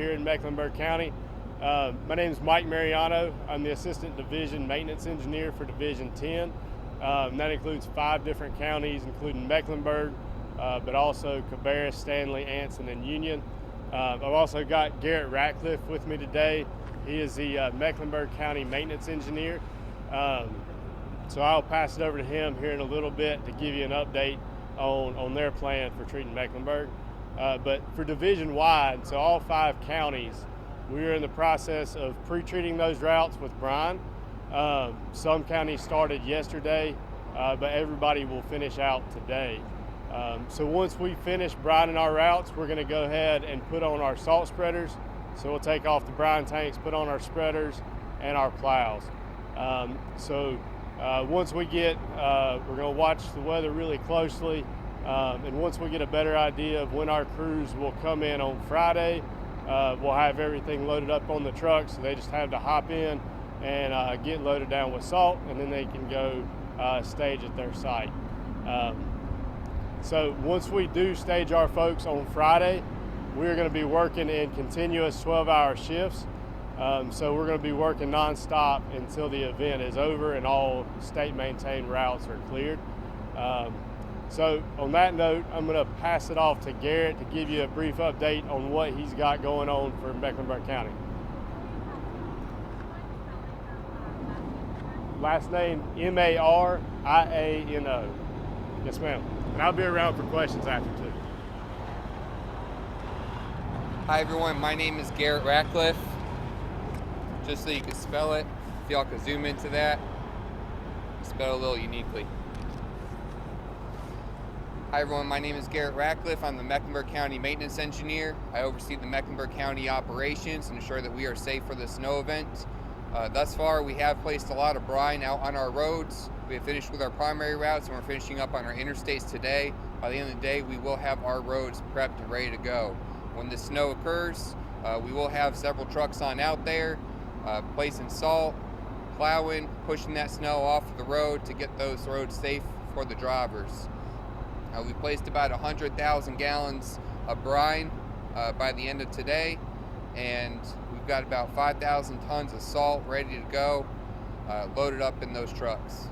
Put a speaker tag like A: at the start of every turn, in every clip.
A: Here in Mecklenburg County. My name is Mike Mariano. I'm the Assistant Division Maintenance Engineer for Division 10. That includes 5 different counties, including Mecklenburg, but also Cabarrus, Stanley, Anson, and Union. I've also got Garrett Ratcliffe with me today. He is the Mecklenburg County Maintenance Engineer. So I'll pass it over to him here in a little bit to give you an update on their plan for treating Mecklenburg. But for division-wide, so all 5 counties, we are in the process of pre-treating those routes with brine. Some counties started yesterday, but everybody will finish out today. So once we finish brining our routes, we're going to go ahead and put on our salt spreaders. So we'll take off the brine tanks, put on our spreaders and our plows. Once we get, we're going to watch the weather really closely. And once we get a better idea of when our crews will come in on Friday, we'll have everything loaded up on the truck, so they just have to hop in and get loaded down with salt, and then they can go stage at their site. So once we do stage our folks on Friday, we're going to be working in continuous 12-hour shifts. So we're going to be working nonstop until the event is over and all state-maintained routes are cleared. So on that note, I'm going to pass it off to Garrett to give you a brief update on what he's got going on for Mecklenburg County. Last name Mariano. Yes, ma'am. And I'll be around for questions after too.
B: Hi everyone, my name is Garrett Ratcliffe. Just so you can spell it, if y'all can zoom into that, spell it a little uniquely. Hi everyone, my name is Garrett Ratcliffe. I'm the Mecklenburg County Maintenance Engineer. I oversee the Mecklenburg County operations and ensure that we are safe for the snow event. Thus far, we have placed a lot of brine out on our roads. We have finished with our primary routes and we're finishing up on our interstates today. By the end of the day, we will have our roads prepped and ready to go. When the snow occurs, we will have several trucks on out there, placing salt, plowing, pushing that snow off the road to get those roads safe for the drivers. We placed about 100,000 gallons of brine by the end of today, and we've got about 5,000 tons of salt ready to go, loaded up in those trucks.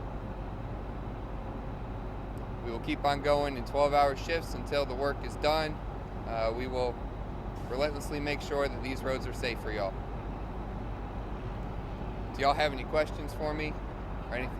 B: We will keep on going in 12-hour shifts until the work is done. We will relentlessly make sure that these roads are safe for y'all. Do y'all have any questions for me or anything?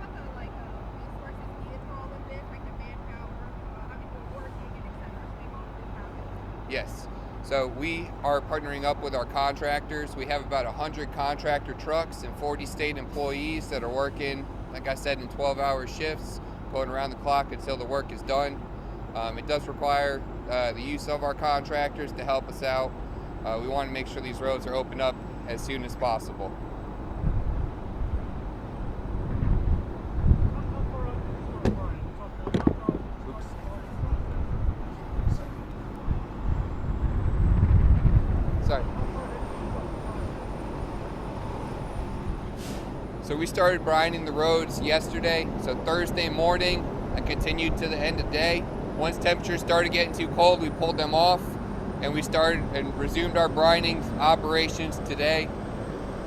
B: Yes. So we are partnering up with our contractors. We have about 100 contractor trucks and 40 state employees that are working, like I said, in 12-hour shifts, going around the clock until the work is done. It does require the use of our contractors to help us out. We want to make sure these roads are opened up as soon as possible. Sorry. So we started brining the roads yesterday, so Thursday morning, and continued to the end of the day. Once temperatures started getting too cold, we pulled them off, and we started and resumed our brining operations today.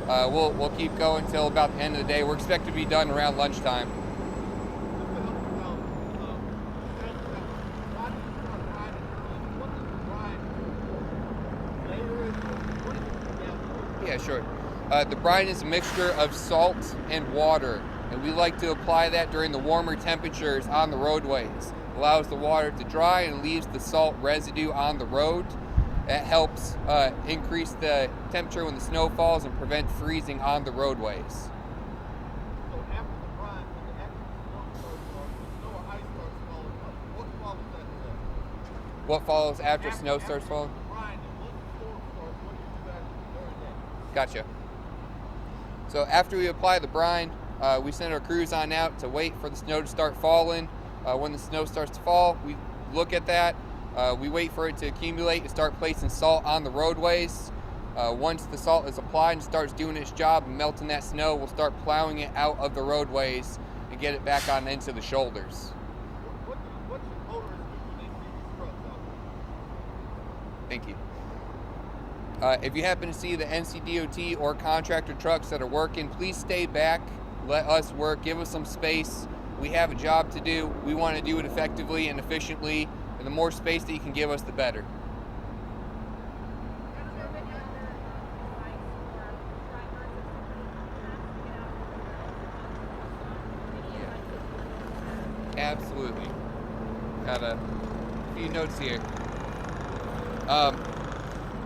B: We'll keep going until about the end of the day. We're expected to be done around lunchtime. Yeah, sure. The brine is a mixture of salt and water, and we like to apply that during the warmer temperatures on the roadways. It allows the water to dry and leaves the salt residue on the road. That helps increase the temperature when the snow falls and prevent freezing on the roadways.
C: So after the brine, when the actual snow or ice starts falling, what follows after that?
B: What follows after snow starts falling?
C: Brine, and once the storm starts, what do you do after during that?
B: Gotcha. So after we apply the brine, we send our crews on out to wait for the snow to start falling. When the snow starts to fall, we look at that. We wait for it to accumulate and start placing salt on the roadways. Once the salt is applied and starts doing its job and melting that snow, we'll start plowing it out of the roadways and get it back on into the shoulders.
C: What should motorists do when they see these trucks out there?
B: Thank you. If you happen to see the NCDOT or contractor trucks that are working, please stay back, let us work, give us some space. We have a job to do. We want to do it effectively and efficiently, and the more space that you can give us, the better. Absolutely. Got a few notes here.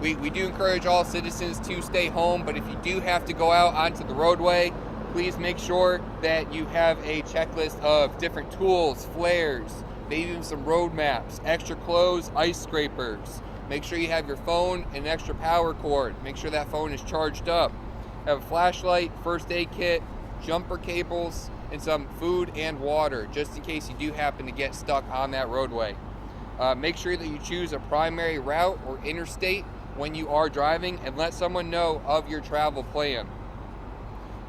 B: We do encourage all citizens to stay home, but if you do have to go out onto the roadway, please make sure that you have a checklist of different tools, flares, maybe even some road maps, extra clothes, ice scrapers. Make sure you have your phone and an extra power cord. Make sure that phone is charged up. Have a flashlight, first aid kit, jumper cables, and some food and water, just in case you do happen to get stuck on that roadway. Make sure that you choose a primary route or interstate when you are driving, and let someone know of your travel plan.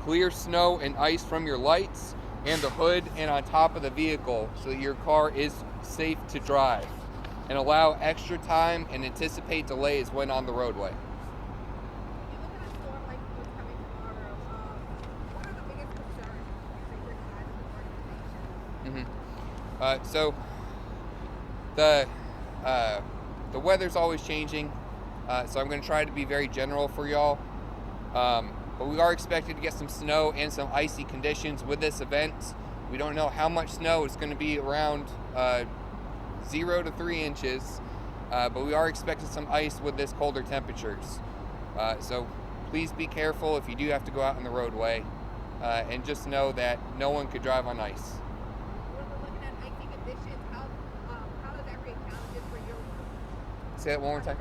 B: Clear snow and ice from your lights and the hood and on top of the vehicle so that your car is safe to drive, and allow extra time and anticipate delays when on the roadway. So the weather's always changing, so I'm going to try to be very general for y'all. But we are expected to get some snow and some icy conditions with this event. We don't know how much snow. It's going to be around 0 to 3 inches, but we are expecting some ice with this colder temperatures. So please be careful if you do have to go out on the roadway, and just know that no one could drive on ice. Say that one more time.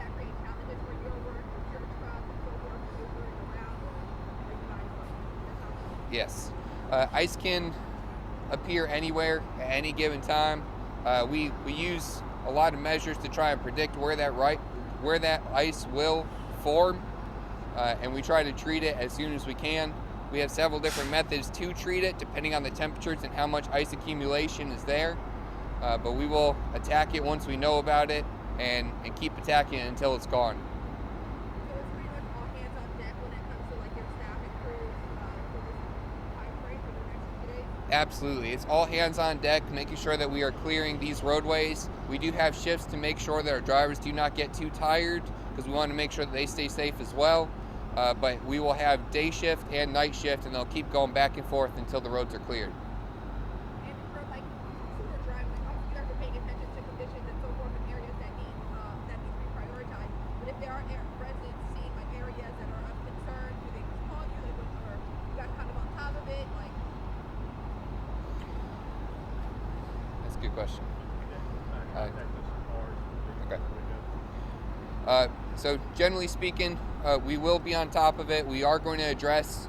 B: Yes. Ice can appear anywhere at any given time. We use a lot of measures to try and predict where that ice will form, and we try to treat it as soon as we can. We have several different methods to treat it depending on the temperatures and how much ice accumulation is there, but we will attack it once we know about it, and keep attacking it until it's gone.
D: So it's pretty much all hands on deck when it comes to like your staff and crews for this time frame for the next few days?
B: Absolutely. It's all hands on deck, making sure that we are clearing these roadways. We do have shifts to make sure that our drivers do not get too tired, because we want to make sure that they stay safe as well. But we will have day shift and night shift, and they'll keep going back and forth until the roads are cleared.
D: And for like who are driving, like obviously you guys are paying attention to conditions and so forth in areas that need to be prioritized. But if there are residents seeing like areas that are of concern, do they just call you? Like, or you guys kind of on top of it? Like,
B: That's a good question. Okay. So generally speaking, we will be on top of it. We are going to address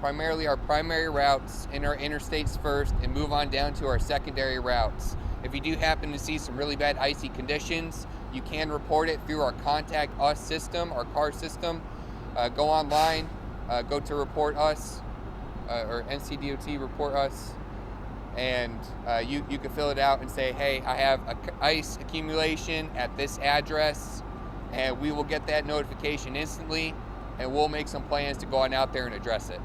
B: primarily our primary routes and our interstates first, and move on down to our secondary routes. If you do happen to see some really bad icy conditions, you can report it through our Contact Us system, our car system. Go online, go to Report Us, or NCDOT Report Us, and you can fill it out and say, hey, I have ice accumulation at this address, and we will get that notification instantly, and we'll make some plans to go on out there and address it.